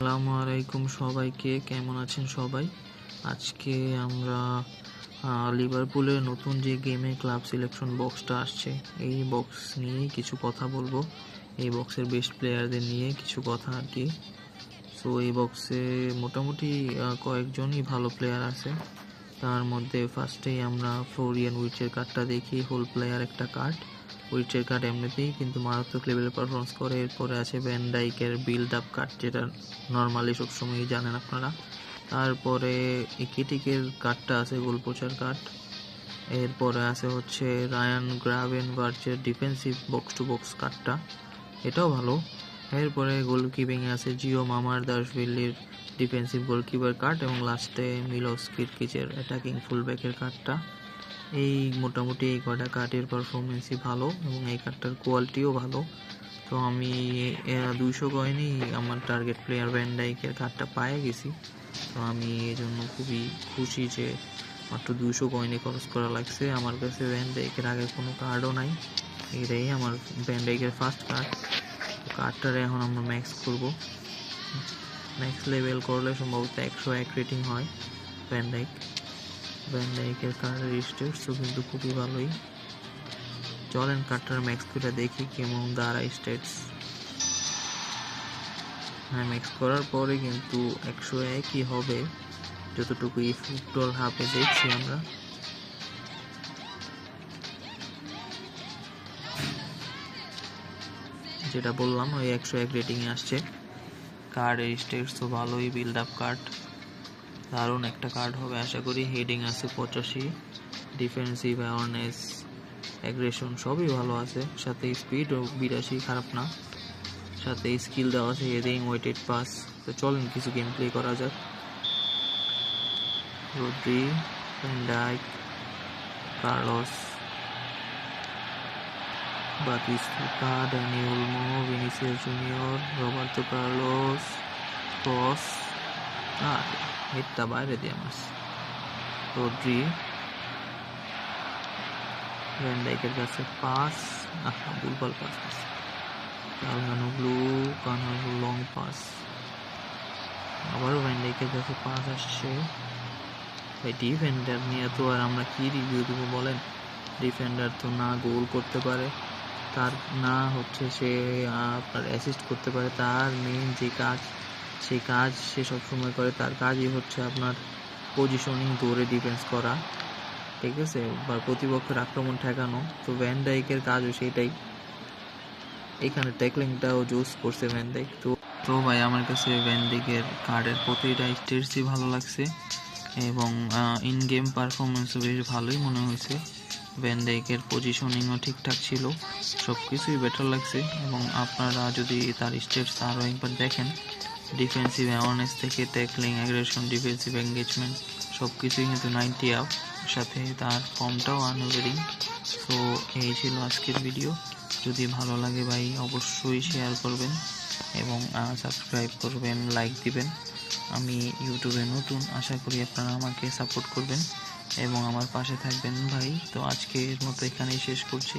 আসসালামু আলাইকুম সবাইকে, কেমন আছেন সবাই? আজকে আমরা লিভারপুলের নতুন যে গেমে ক্লাব সিলেকশন বক্সটা আসছে, এই বক্স নিয়েই কিছু কথা বলবো। এই বক্সের বেস্ট প্লেয়ারদের নিয়ে কিছু কথা আর কি। সো এই বক্সে মোটামুটি কয়েকজনই ভালো প্লেয়ার আছে। তার মধ্যে ফার্স্টেই আমরা ফ্লোরিয়ান উইচের কার্ডটা দেখি। হোল প্লেয়ার একটা কার্ড, উইচের কার্ড এমনিতেই কিন্তু মারাত্মক লেভেলের পারফরমেন্স করে। এরপরে আছে ভ্যান ডাইকের বিল্ড আপ কার্ড, যেটা নর্মালি সবসময়ই জানেন আপনারা। তারপরে ইকেটিকের কার্ডটা আছে, গোলপোচার কার্ড। এরপরে আছে হচ্ছে রায়ান গ্রাভেনবার্চের ডিফেন্সিভ বক্স টু বক্স কার্ডটা, এটাও ভালো। এরপরে গোলকিপিংয়ে আছে জিও মামারদাশভিলির ডিফেন্সিভ গোলকিপার কার্ড, এবং লাস্টে মিলোস কিরকিচের অ্যাটাকিং ফুলব্যাকের কার্ডটা। এই মোটামুটি এই কটা কার্ডের পারফরমেন্সই ভালো এবং এই কার্ডটার কোয়ালিটিও ভালো। তো আমি 200 কয়েনেই আমার টার্গেট প্লেয়ার ভ্যান ডাইকের কার্ডটা পেয়ে গেছি। তো আমি এই জন্য খুবই খুশি যে মাত্র 200 কয়েনে খরচ করা লাগছে। আমার কাছে ভ্যান ডাইকের আগে কোনো কার্ডও নাই, এটাই আমার ভ্যান ডাইকের ফার্স্ট কার্ড। কার্ডটারে এখন আমরা ম্যাক্স করব। ম্যাক্স লেভেল করলে সম্ভবত 101 রেটিং হয় ভ্যান ডাইকের কার্ডের স্টেটসও কিন্তু খুবই ভালোই। চলেন কার্ডটার ম্যাক্স করে দেখি কেমন দাঁড়ায় স্টেটস। হ্যাঁ, ম্যাক্স করার পরে কিন্তু 101ই হবে, যতটুকু এই ফুটবল হাবে দেখছি আমরা। যেটা বললাম, ওই 101 রেটিংয়ে আসছে। কার্ডের স্টেটস তো ভালোই, বিল্ড আপ কার্ড, দারুণ একটা কার্ড হবে আশা করি। হেডিং আছে 85, ডিফেন্সিভ অ্যাওয়ারনেস, অ্যাগ্রেশন সবই ভালো আছে, সাথে স্পিডও 82, খারাপ না। সাথে স্কিল দেওয়া আছে, হেডিং, ওয়েটেড পাস। তো চলেন কিছু গেম প্লে করা যাক। Rodri, Van Dijk, Carlos, Batistuta, Dani Olmo, Vinicius Junior, Roberto Carlos, cross, আর হেডটা বাইরে দিয়ে মারছে। রদ্রি, ভ্যান ডাইকের কাছে পাস, ভুলভাল পাস আছে। কালহানুগ্লু লং পাস, আবারও ভ্যান ডাইকের কাছে পাস আসছে। ভাই ডিফেন্ডার নিয়ে তো আর আমরা কি রিভিউ দেবো বলেন? ডিফেন্ডার তো না গোল করতে পারে, তার না হচ্ছে সে আপনার অ্যাসিস্ট করতে পারে। তার মেইন যে কাজ, সেই কাজ সে সবসময় করে। তার কাজই হচ্ছে আপনার পজিশনিং, দৌড়ে ডিফেন্স করা, ঠিক আছে, বা প্রতিপক্ষের আক্রমণ ঠেকানো। তো ভ্যান ডাইকের কাজও সেটাই। এখানে ট্যাকলিংটাও জোস করছে ভ্যান ডাইক। তো ভাই আমার কাছে ভ্যান ডাইকের কার্ডের প্রতিটা স্টেটসই ভালো লাগছে এবং ইন গেম পারফরমেন্সও বেশ ভালোই মনে হয়েছে। ভ্যান ডাইকের পজিশনিংও ঠিকঠাক ছিল, সব কিছুই বেটার লাগছে। এবং আপনারা যদি তার স্টেটস আরও একবার দেখেন, ডিফেন্সিভ অ্যাওয়ারনেস থেকে ট্যাকলিং, অ্যাগ্রেশন, ডিফেন্সিভ এঙ্গেজমেন্ট সব কিছুই কিন্তু 90 আপ, সাথে তার ফর্মটাও আনওয়ারিং। সো এই ছিল আজকের ভিডিও। যদি ভালো লাগে ভাই অবশ্যই শেয়ার করবেন এবং সাবস্ক্রাইব করবেন, লাইক দিবেন। আমি ইউটিউবে নতুন, আশা করি আপনারা আমাকে সাপোর্ট করবেন এবং আমার পাশে থাকবেন ভাই। তো আজকের মতো এখানেই শেষ করছি,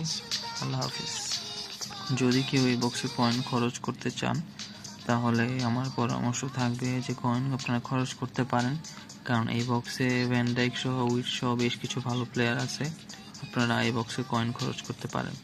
আল্লাহ হাফিজ। যদি কেউ এই বক্সে কয়েন খরচ করতে চান, তাহলে আমার পরামর্শ থাকবে যে কয়েন আপনারা খরচ করতে পারেন, কারণ এই বক্সে ভ্যান ডাইক সহ উইট সহ বেশ কিছু ভালো প্লেয়ার আছে। আপনারা এই বক্সে কয়েন খরচ করতে পারেন।